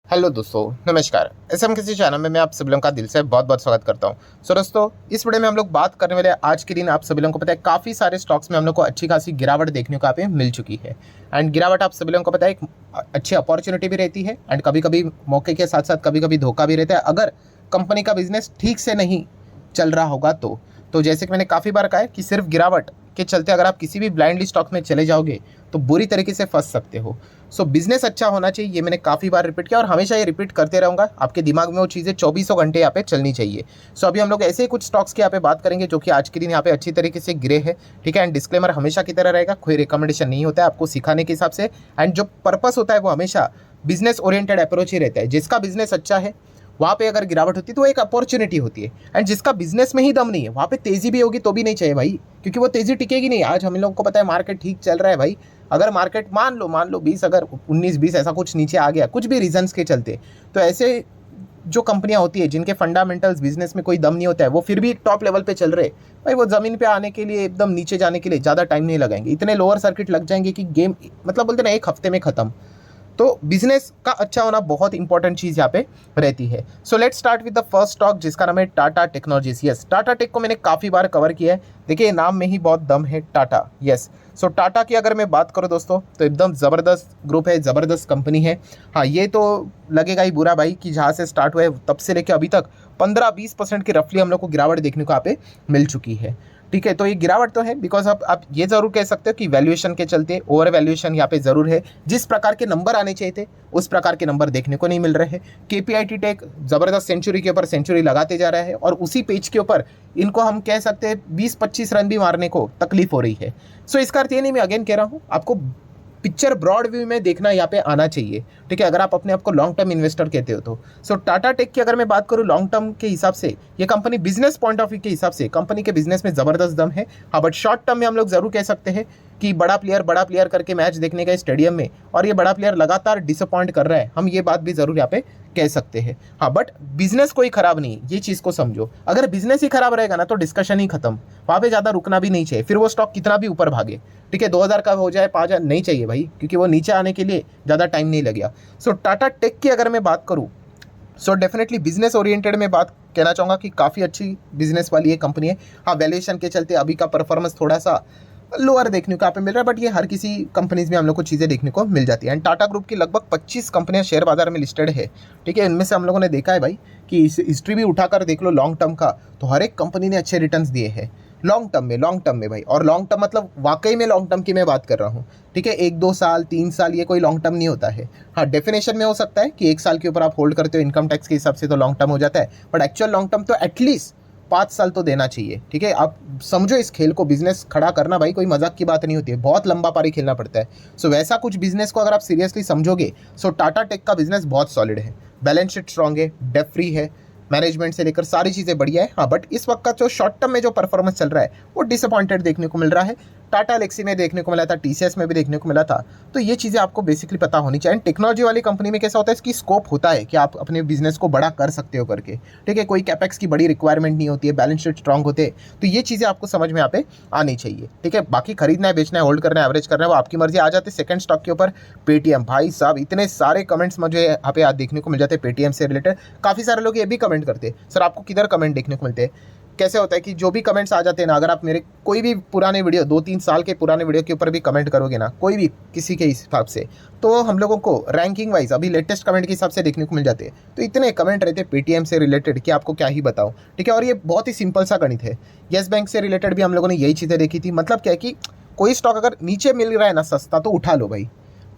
Hello दोस्तों, नमस्कार। SM किसी चैनल में मैं आप सभी लोगों का दिल से बहुत बहुत स्वागत करता हूं। सो दोस्तों, इस वीडियो में हम लोग बात करने वाले आज के दिन आप सभी लोगों को पता है काफ़ी सारे स्टॉक्स में हम लोग को अच्छी खासी गिरावट देखने को यहाँ पे मिल चुकी है। एंड गिरावट आप सभी लोगों को पता है एक अच्छी अपॉर्चुनिटी भी रहती है एंड कभी कभी मौके के साथ साथ कभी कभी धोखा भी रहता है अगर कंपनी का बिजनेस ठीक से नहीं चल रहा होगा तो जैसे कि मैंने काफ़ी बार कहा है कि सिर्फ गिरावट के चलते अगर आप किसी भी ब्लाइंडली स्टॉक में चले जाओगे तो बुरी तरीके से फंस सकते हो। सो बिजनेस अच्छा होना चाहिए, ये मैंने काफ़ी बार रिपीट किया और हमेशा ये रिपीट करते रहूँगा। आपके दिमाग में वो चीज़ें 24 घंटे यहाँ पे चलनी चाहिए। सो अभी हम लोग ऐसे ही कुछ स्टॉक्स की यहाँ पे बात करेंगे जो कि आज के दिन यहाँ पे अच्छी तरीके से गिरे हैं। ठीक है, एंड डिस्क्लेमर हमेशा की तरह रहेगा, कोई रिकमेंडेशन नहीं होता है आपको सिखाने के हिसाब से। एंड जो पर्पस होता है वो हमेशा बिजनेस ओरिएंटेड अप्रोच ही रहता है। जिसका बिजनेस अच्छा है वहाँ पे अगर गिरावट होती है तो एक अपॉर्चुनिटी होती है। एंड जिसका बिजनेस में ही दम नहीं है वहाँ पे तेज़ी भी होगी तो भी नहीं चाहिए भाई, क्योंकि वो तेज़ी टिकेगी नहीं। आज हम लोगों को पता है मार्केट ठीक चल रहा है भाई, अगर मार्केट मान लो 20 अगर 19-20 ऐसा कुछ नीचे आ गया कुछ भी रीजंस के चलते, तो ऐसे जो कंपनियां होती है जिनके फंडामेंटल्स बिजनेस में कोई दम नहीं होता है वो फिर भी टॉप लेवल पे चल रहे भाई, वो ज़मीन पे आने के लिए एकदम नीचे जाने के लिए ज़्यादा टाइम नहीं लगाएंगे। इतने लोअर सर्किट लग जाएंगे कि गेम मतलब बोलते ना एक हफ्ते में ख़त्म। तो बिजनेस का अच्छा होना बहुत इंपॉर्टेंट चीज़ यहाँ पे रहती है। So let start with the first stock जिसका नाम है Tata Technologies. Yes, Tata Tech को मैंने काफ़ी बार कवर किया है। देखिए नाम में ही बहुत दम है टाटा। यस, सो टाटा की अगर मैं बात करूँ दोस्तों तो एकदम ज़बरदस्त ग्रुप है, ज़बरदस्त कंपनी है। हाँ, ये तो लगेगा ही बुरा भाई कि जहाँ से स्टार्ट हुआ है तब से लेकर अभी तक 15-20% की रफली हम लोग को गिरावट देखने को यहाँ पे मिल चुकी है। ठीक है, तो ये गिरावट तो है बिकॉज आप ये ज़रूर कह सकते हो कि वैल्यूएशन के चलते ओवर वैल्यूएशन यहाँ पे ज़रूर है। जिस प्रकार के नंबर आने चाहिए थे उस प्रकार के नंबर देखने को नहीं मिल रहे हैं। केपीआईटी टेक ज़बरदस्त सेंचुरी के ऊपर सेंचुरी लगाते जा रहा है और उसी पेज के ऊपर इनको हम कह सकते हैं 20-25 रन भी मारने को तकलीफ हो रही है। सो इसका अर्थ ये नहीं, मैं अगेन कह रहा हूँ आपको पिक्चर ब्रॉड व्यू में देखना यहाँ पे आना चाहिए। ठीक है, अगर आप अपने आप को लॉन्ग टर्म इन्वेस्टर कहते हो तो। सो टाटा टेक की अगर मैं बात करूँ लॉन्ग टर्म के हिसाब से, ये company business point of view के हिसाब से कंपनी के बिजनेस में ज़बरदस्त दम है। हाँ, बट शॉर्ट टर्म में हम लोग जरूर कह सकते हैं कि बड़ा प्लेयर करके मैच देखने गए स्टेडियम में और ये बड़ा प्लेयर लगातार डिसअपॉइंट कर रहा है, हम ये बात भी जरूर यहाँ पे कह सकते हैं। हाँ, बट बिजनेस कोई खराब नहीं, ये चीज़ को समझो। अगर बिजनेस ही खराब रहेगा ना तो डिस्कशन ही खत्म, वहाँ पे ज़्यादा रुकना भी नहीं चाहिए, फिर वो स्टॉक कितना भी ऊपर भागे। ठीक है, 2000 का हो जाए 5000 नहीं चाहिए भाई, क्योंकि वो नीचे आने के लिए ज़्यादा टाइम नहीं लगेगा। सो टाटा टेक की अगर मैं बात करूँ सो डेफिनेटली बिजनेस ओरिएंटेड में बात कहना चाहूँगा कि काफ़ी अच्छी बिजनेस वाली ये कंपनी है। हाँ, वैल्यूएशन के चलते अभी का परफॉर्मेंस थोड़ा सा लोअर देखने को यहाँ पे मिल रहा है, बट ये हर किसी कंपनीज में हम लोग को चीज़ें देखने को मिल जाती है। एंड टाटा ग्रुप की लगभग 25 कंपनियां शेयर बाजार में लिस्टेड है। ठीक है, इनमें से हम लोगों ने देखा है भाई कि इस हिस्ट्री भी उठाकर देख लो लॉन्ग टर्म का, तो हर एक कंपनी ने अच्छे रिटर्न्स दिए हैं लॉन्ग टर्म में भाई। और लॉन्ग टर्म मतलब वाकई में लॉन्ग टर्म की मैं बात कर रहा हूँ। ठीक है, 1-2 साल 3 साल ये कोई लॉन्ग टर्म नहीं होता है। हाँ, डेफिनेशन में हो सकता है कि 1 साल के ऊपर आप होल्ड करते हो इनकम टैक्स के हिसाब से तो लॉन्ग टर्म हो जाता है, बट एक्चुअल लॉन्ग टर्म तो एटलीस्ट 5 साल तो देना चाहिए। ठीक है, आप समझो इस खेल को, बिजनेस खड़ा करना भाई कोई मजाक की बात नहीं होती है, बहुत लंबा पारी खेलना पड़ता है। सो वैसा कुछ बिजनेस को अगर आप सीरियसली समझोगे सो टाटा टेक का बिजनेस बहुत सॉलिड है, बैलेंस शीट स्ट्रॉन्ग है, डेट फ्री है, मैनेजमेंट से लेकर सारी चीज़ें बढ़िया है। हाँ, बट इस वक्त का जो शॉर्ट टर्म में जो परफॉर्मेंस चल रहा है वो डिसअपॉइंटेड देखने को मिल रहा है। टाटा एलेक्सी में देखने को मिला था, टीसीएस में भी देखने को मिला था। तो ये चीज़ें आपको बेसिकली पता होनी चाहिए। टेक्नोलॉजी वाली कंपनी में कैसा होता है, इसकी स्कोप होता है कि आप अपने बिजनेस को बड़ा कर सकते हो करके। ठीक है, कोई कैपेक्स की बड़ी रिक्वायरमेंट नहीं होती है, बैलेंस शीट स्ट्रॉन्ग होते हैं, तो ये चीज़ें आपको समझ में यहाँ पे आनी चाहिए। ठीक है, बाकी खरीदना है, बेचना है, होल्ड करना है, एवरेज करना है, वो आपकी मर्जी। आ जाते सेकंड स्टॉक के ऊपर पेटीएम। भाई साहब इतने सारे कमेंट्स मुझे यहाँ पे आज देखने को मिल जाते हैं पेटीएम से रिलेटेड। काफ़ी सारे लोग ये भी कमेंट करते हैं सर आपको किधर कमेंट देखने को मिलते हैं। कैसे होता है कि जो भी कमेंट्स आ जाते हैं ना, अगर आप मेरे कोई भी पुराने वीडियो 2-3 साल के पुराने वीडियो के ऊपर भी कमेंट करोगे ना, कोई भी किसी के हिसाब से, तो हम लोगों को रैंकिंग वाइज अभी लेटेस्ट कमेंट के हिसाब से देखने को मिल जाते हैं। तो इतने कमेंट रहते हैं पेटीएम से रिलेटेड कि आपको क्या ही बताऊं। ठीक है, और ये बहुत ही सिंपल सा गणित है। येस बैंक से रिलेटेड भी हम लोगों ने यही चीज़ें देखी थी। मतलब क्या है कि कोई स्टॉक अगर नीचे मिल रहा है ना सस्ता तो उठा लो भाई।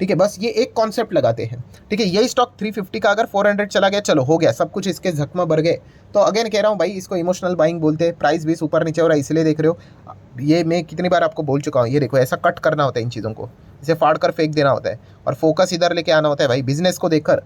ठीक है, बस ये एक कॉन्सेप्ट लगाते हैं। ठीक है, यही स्टॉक 350 का अगर 400 चला गया, चलो हो गया, सब कुछ इसके झकमा भर गए। तो अगेन कह रहा हूँ भाई, इसको इमोशनल बाइंग बोलते हैं। प्राइस भी ऊपर नीचे हो रहा है इसलिए देख रहे हो। ये मैं कितनी बार आपको बोल चुका हूँ, ये देखो ऐसा कट करना होता है इन चीज़ों को, इसे फाड़ कर फेंक देना होता है और फोकस इधर लेके आना होता है भाई, बिजनेस को देखकर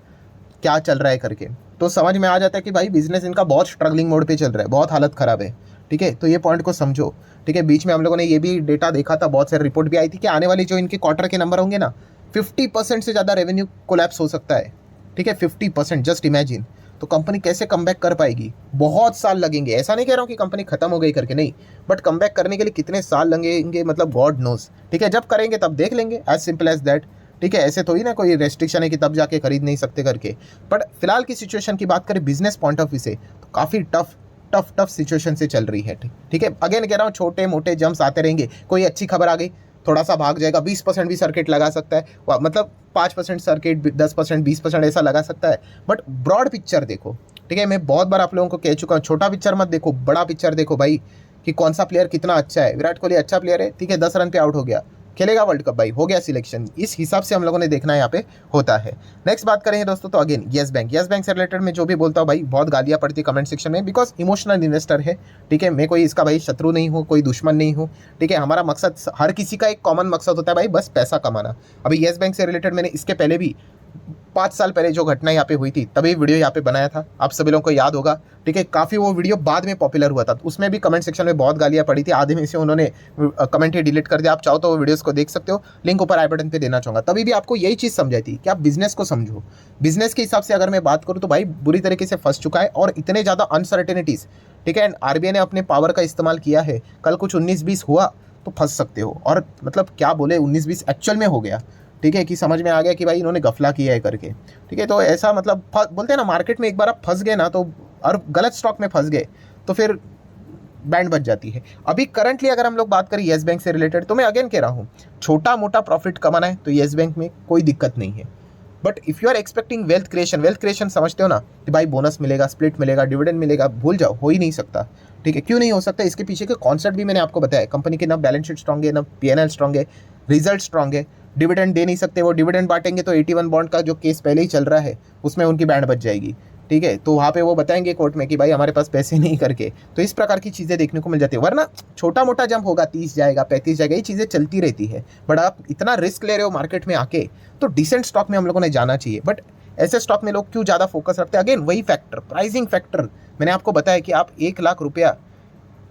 क्या चल रहा है करके। तो समझ में आ जाता है कि भाई बिजनेस इनका बहुत स्ट्रगलिंग मोड पे चल रहा है, बहुत हालत ख़राब है। ठीक है, तो ये पॉइंट को समझो। ठीक है, बीच में हम लोगों ने ये भी डेटा देखा था, बहुत सारी रिपोर्ट भी आई थी कि आने वाली जो इनके क्वार्टर के नंबर होंगे ना, 50% से ज़्यादा रेवेन्यू कोलैप्स हो सकता है। ठीक है, 50%, जस्ट इमेजिन। तो कंपनी कैसे कमबैक कर पाएगी, बहुत साल लगेंगे। ऐसा नहीं कह रहा हूँ कि कंपनी खत्म हो गई करके, नहीं, बट कमबैक करने के लिए कितने साल लगेंगे मतलब गॉड नोज। ठीक है, जब करेंगे तब देख लेंगे, एज सिंपल एज दैट। ठीक है, ऐसे तो ही ना कोई रेस्ट्रिक्शन है कि तब जाके खरीद नहीं सकते करके। बट फिलहाल की सिचुएशन की बात करें बिजनेस पॉइंट ऑफ व्यू से तो काफ़ी टफ सिचुएशन से चल रही है। ठीक है, अगेन कह रहा हूँ छोटे मोटे जम्प्स आते रहेंगे, कोई अच्छी खबर आ गई थोड़ा सा भाग जाएगा, 20% भी सर्किट लगा सकता है, मतलब 5% सर्किट, 10%, 20% ऐसा लगा सकता है। बट ब्रॉड पिक्चर देखो, ठीक है, मैं बहुत बार आप लोगों को कह चुका हूँ, छोटा पिक्चर मत देखो, बड़ा पिक्चर देखो भाई कि कौन सा प्लेयर कितना अच्छा है। विराट कोहली अच्छा प्लेयर है, ठीक है, 10 रन पे आउट हो गया, खेलेगा वर्ल्ड कप भाई, हो गया सिलेक्शन, इस हिसाब से हम लोगों ने देखना यहाँ पे होता है। नेक्स्ट बात करेंगे दोस्तों तो अगेन येस बैंक से रिलेटेड मैं जो भी बोलता हूँ भाई बहुत गालियाँ पड़ती है कमेंट सेक्शन में, बिकॉज इमोशनल इन्वेस्टर है। ठीक है, मैं कोई इसका भाई शत्रु नहीं हूँ, कोई दुश्मन नहीं हूँ। ठीक है, हमारा मकसद, हर किसी का एक कॉमन मकसद होता है भाई, बस पैसा कमाना। अभी येस बैंक से रिलेटेड मैंने इसके पहले भी 5 साल पहले जो घटना यहाँ पे हुई थी तभी वीडियो यहाँ पे बनाया था, आप सभी लोगों को याद होगा। ठीक है, काफ़ी वो वीडियो बाद में पॉपुलर हुआ था, उसमें भी कमेंट सेक्शन में बहुत गालियाँ पड़ी थी, आधे में से उन्होंने कमेंट ही डिलीट कर दिया। आप चाहो तो वो वीडियोस को देख सकते हो, लिंक ऊपर आई बटन पे देना चाहूँगा। तभी भी आपको यही चीज़ समझाई थी कि आप बिजनेस को समझो। बिजनेस के हिसाब से अगर मैं बात करूँ तो भाई बुरी तरीके से फंस चुका है और इतने ज़्यादा अनसर्टेनिटीज़। ठीक है, एंड आरबीआई ने अपने पावर का इस्तेमाल किया है, कल कुछ 19-20 हुआ तो फंस सकते हो। और मतलब क्या बोले, 19-20 एक्चुअल में हो गया। ठीक है, कि समझ में आ गया कि भाई इन्होंने गफला किया है करके। ठीक है, तो ऐसा मतलब बोलते हैं ना मार्केट में एक बार आप फंस गए ना तो, और गलत स्टॉक में फंस गए तो फिर बैंड बच जाती है। अभी करंटली अगर हम लोग बात करें येस बैंक से रिलेटेड तो मैं अगेन कह रहा हूँ छोटा मोटा प्रॉफिट कमाना है तो येस बैंक में कोई दिक्कत नहीं है। But if you are expecting wealth creation समझते हो ना कि भाई बोनस मिलेगा, स्प्लिट मिलेगा, डिविडेंड मिलेगा, भूल जाओ, हो ही नहीं सकता। ठीक है, क्यों नहीं हो सकता, इसके पीछे के कॉन्सेप्ट भी मैंने आपको बताया। कंपनी की ना बैलेंस शीट स्ट्रॉन्ग है, ना पीएनएल स्ट्रॉन्ग है, रिजल्ट स्ट्रॉन्ग है, डिविडेंड दे नहीं सकते, वो डिविडेंड बांटेंगे तो 81 बॉन्ड का जो केस पहले ही चल रहा है उसमें उनकी बैंड बच जाएगी। ठीक है, तो वहाँ पे वो बताएंगे कोर्ट में कि भाई हमारे पास पैसे नहीं करके। तो इस प्रकार की चीज़ें देखने को मिल जाती है, वरना छोटा मोटा जंप होगा, 30 जाएगा, 35 जाएगा, ये चीज़ें चलती रहती है। बट आप इतना रिस्क ले रहे हो मार्केट में आके तो डिसेंट स्टॉक में हम लोगों ने जाना चाहिए। बट ऐसे स्टॉक में लोग क्यों ज़्यादा फोकस रखते हैं, अगेन वही फैक्टर, प्राइसिंग फैक्टर। मैंने आपको बताया कि आप 1 लाख रुपया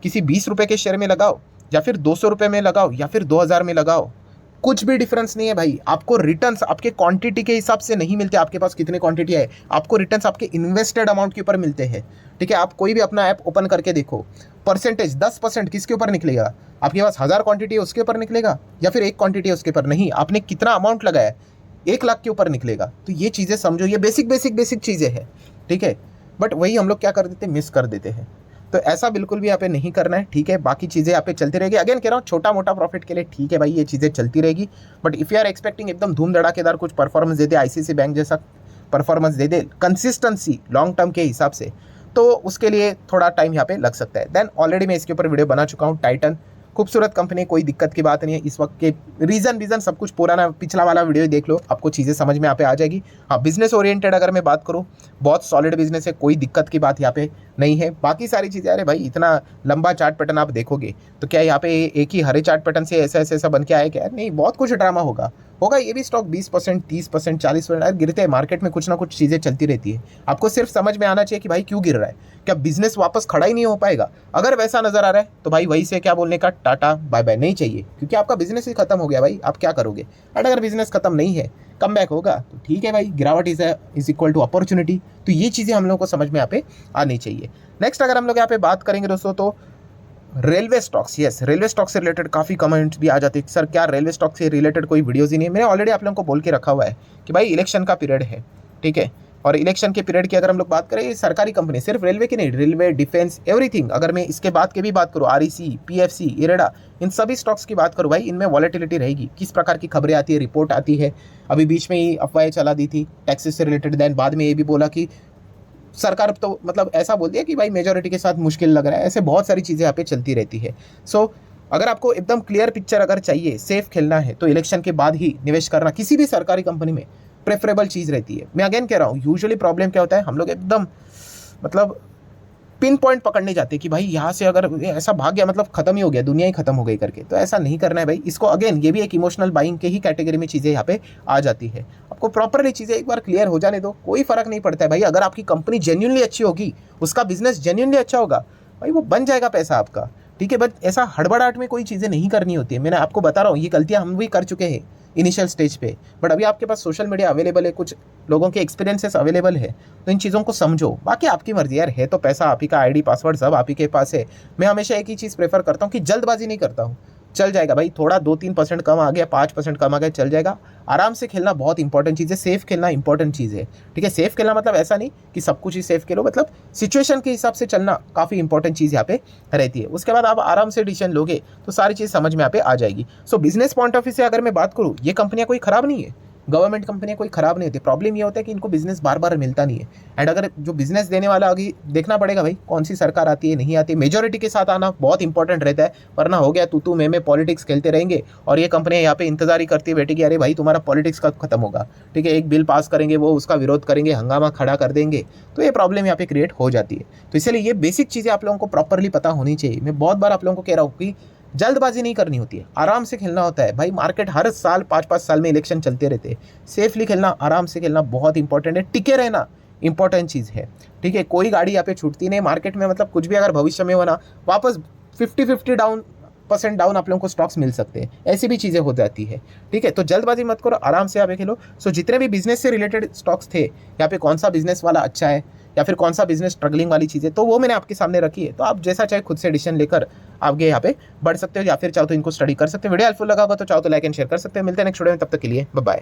किसी 20 रुपये के शेयर में लगाओ, या फिर 200 रुपये में लगाओ, या फिर 2000 में लगाओ, कुछ भी डिफरेंस नहीं है भाई। आपको रिटर्न्स आपके क्वांटिटी के हिसाब से नहीं मिलते, आपके पास कितनी क्वांटिटी है, आपको रिटर्न्स आपके इन्वेस्टेड अमाउंट के ऊपर मिलते हैं। ठीक है, आप कोई भी अपना ऐप ओपन करके देखो, परसेंटेज 10% किसके ऊपर निकलेगा, आपके पास 1000 क्वांटिटी है उसके ऊपर निकलेगा, या फिर 1 क्वांटिटी है उसके ऊपर, नहीं, आपने कितना अमाउंट लगाया 1 लाख के ऊपर निकलेगा। तो ये चीज़ें समझो, ये बेसिक चीज़ें हैं। ठीक है, बट वही हम लोग क्या कर देते हैं, मिस कर देते हैं। तो ऐसा बिल्कुल भी यहाँ पे नहीं करना है। ठीक है, बाकी चीज़ें यहाँ पे चलती रहेगी। अगेन कह रहा हूँ छोटा मोटा प्रॉफिट के लिए ठीक है भाई, ये चीज़ें चलती रहेगी। But if you are expecting एकदम धूम धड़ाकेदार कुछ परफॉर्मेंस दे दे, आईसीआईसी बैंक जैसा परफॉर्मेंस दे दे कंसिस्टेंसी लॉन्ग टर्म के हिसाब से, तो उसके लिए थोड़ा टाइम यहाँ पे लग सकता है। देन ऑलरेडी मैं इसके ऊपर वीडियो बना चुका हूँ, टाइटन खूबसूरत कंपनी, कोई दिक्कत की बात नहीं है। इस वक्त के रीज़न सब कुछ पुराना पिछला वाला वीडियो देख लो, आपको चीज़ें समझ में यहाँ पे आ जाएगी। हाँ, बिजनेस ओरिएंटेड अगर मैं बात करूँ, बहुत सॉलिड बिजनेस है, कोई दिक्कत की बात यहाँ पे नहीं है। बाकी सारी चीज़ें, अरे भाई इतना लंबा चार्ट पैटर्न आप देखोगे तो क्या यहाँ पे एक ही हरे चार्ट पैटर्न से ऐसा बन के आए क्या, नहीं, बहुत कुछ ड्रामा होगा। ये भी स्टॉक 20%, 30%, 40% गिरते हैं, मार्केट में कुछ ना कुछ चीज़ें चलती रहती है। आपको सिर्फ समझ में आना चाहिए कि भाई क्यों गिर रहा है, क्या बिजनेस वापस खड़ा ही नहीं हो पाएगा। अगर वैसा नजर आ रहा है तो भाई वही से क्या बोलने का, टाटा बाय बाय नहीं चाहिए, क्योंकि आपका बिजनेस ही खत्म हो गया भाई, आप क्या करोगे। बट अगर बिजनेस खत्म नहीं है, कम बैक होगा तो ठीक है भाई, गिरावट इज इक्वल टू अपॉर्चुनिटी। तो ये चीज़ें हम लोग को समझ में यहाँ पे आनी चाहिए। नेक्स्ट अगर हम लोग यहाँ पे बात करेंगे दोस्तों तो railway stocks, yes, railway stock से रिलेटेड काफ़ी कमेंट्स भी आ जाते हैं, सर क्या रेलवे स्टॉक से रिलेटेड कोई वीडियोज़ ही नहीं है। मैंने ऑलरेडी आप लोगों को बोल के रखा हुआ है कि भाई इलेक्शन का पीरियड है। ठीक है, और इलेक्शन के पीरियड की अगर हम लोग बात करें, ये सरकारी कंपनी, सिर्फ रेलवे की नहीं, रेलवे, डिफेंस, एवरीथिंग। अगर मैं इसके बाद की भी बात करूँ, आरईसी, पीएफसी, इरेडा, इन सभी स्टॉक्स की बात करूँ भाई, इनमें वॉलेटिलिटी रहेगी। किस प्रकार की खबरें आती है, रिपोर्ट आती है। अभी बीच में ही अफवाहें चला दी थी टैक्सेस से रिलेटेड, देन बाद में ये भी बोला कि सरकार तो मतलब ऐसा बोल दिया कि भाई मेजोरिटी के साथ मुश्किल लग रहा है। ऐसे बहुत सारी चीज़ें यहाँ पे चलती रहती है। सो अगर आपको एकदम क्लियर पिक्चर अगर चाहिए, सेफ खेलना है, तो इलेक्शन के बाद ही निवेश करना किसी भी सरकारी कंपनी में प्रेफरेबल चीज़ रहती है। मैं अगेन कह रहा हूँ, यूजुअली प्रॉब्लम क्या होता है, हम लोग एकदम मतलब पिन पॉइंट पकड़ने जाते हैं कि भाई यहाँ से अगर ऐसा भाग गया मतलब खत्म ही हो गया, दुनिया ही खत्म हो गई करके। तो ऐसा नहीं करना है भाई। इसको अगेन ये भी एक इमोशनल बाइंग के ही कैटेगरी में चीज़ें यहाँ पे आ जाती है। आपको प्रॉपरली चीज़ें एक बार क्लियर हो जाने दो, कोई फर्क नहीं पड़ता है भाई। अगर आपकी कंपनी जेन्युइनली अच्छी होगी, उसका बिजनेस जेन्युइनली अच्छा होगा भाई, वो बन जाएगा पैसा आपका। ठीक है, बट ऐसा हड़बड़ाहट में कोई चीज़ें नहीं करनी होती है। मैंने आपको बता रहा हूँ, ये गलतियाँ हम भी कर चुके हैं इनिशियल स्टेज पे। बट अभी आपके पास सोशल मीडिया अवेलेबल है, कुछ लोगों के एक्सपीरियंसेस अवेलेबल है, तो इन चीज़ों को समझो। बाकी आपकी मर्जी यार, है तो पैसा आप ही का, आईडी पासवर्ड सब आप ही के पास है। मैं हमेशा एक ही चीज़ प्रेफर करता हूँ कि जल्दबाजी नहीं करता हूँ। चल जाएगा भाई, थोड़ा 2-3% कम आ गया, 5% कम आ गया, चल जाएगा। आराम से खेलना बहुत इंपॉर्टेंट चीज़ है, सेफ खेलना इंपॉर्टेंट चीज़ है, ठीक है। सेफ खेलना मतलब ऐसा नहीं कि सब कुछ ही सेफ खेलो, मतलब सिचुएशन के हिसाब से चलना काफ़ी इंपॉर्टेंट चीज़ यहाँ पे रहती है। उसके बाद आप आराम से डिसीजन लोगे तो सारी चीज़ समझ में यहाँ पे आ जाएगी। सो बिजनेस पॉइंट ऑफ व्यू से अगर मैं बात करूँ, ये कंपनियाँ कोई खराब नहीं है, गवर्नमेंट कंपनियाँ कोई खराब नहीं होती। प्रॉब्लम ये होता है कि इनको बिजनेस बार बार मिलता नहीं है। एंड अगर जो बिजनेस देने वाला, आगे देखना पड़ेगा भाई कौन सी सरकार आती है, नहीं आती। मेजोरिटी के साथ आना बहुत इंपॉर्टेंट रहता है, वरना हो गया तू मैं पॉलिटिक्स खेलते रहेंगे और ये कंपनियां यहाँ पे इंतजार ही करती है बैठी कि अरे भाई तुम्हारा पॉलिटिक्स कब खत्म होगा, ठीक है। एक बिल पास करेंगे, वो उसका विरोध करेंगे, हंगामा खड़ा कर देंगे, तो ये प्रॉब्लम यहाँ पे क्रिएट हो जाती है। तो इसलिए ये बेसिक चीज़ें आप लोगों को प्रॉपरली पता होनी चाहिए। मैं बहुत बार आप लोगों को कह रहा हूँ कि जल्दबाजी नहीं करनी होती है, आराम से खेलना होता है भाई। मार्केट हर साल 5-5 साल में इलेक्शन चलते रहते हैं। सेफली खेलना, आराम से खेलना बहुत इंपॉर्टेंट है। टिके रहना इंपॉर्टेंट चीज़ है, ठीक है। कोई गाड़ी यहाँ पे छूटती नहीं मार्केट में, मतलब कुछ भी अगर भविष्य में होना, वापस 50-50 डाउन आप लोगों को स्टॉक्स मिल सकते हैं, ऐसी भी चीज़ें हो जाती है, ठीक है। तो जल्दबाजी मत करो, आराम से यहाँ पे खेलो। सो जितने भी बिजनेस से रिलेटेड स्टॉक्स थे यहाँ पे, कौन सा बिजनेस वाला अच्छा है या फिर कौन सा बिजनेस स्ट्रगलिंग वाली चीज़ है, तो वो मैंने आपके सामने रखी है। तो आप जैसा चाहे खुद से डिसीजन लेकर आगे यहाँ पे बढ़ सकते हो, या फिर चाहो तो इनको स्टडी कर सकते हो। वीडियो हेल्पफुल लगा होगा तो चाहो तो लाइक एंड शेयर कर सकते हो। मिलते हैं नेक्स्ट वीडियो में, तब तक के लिए बाय बाय।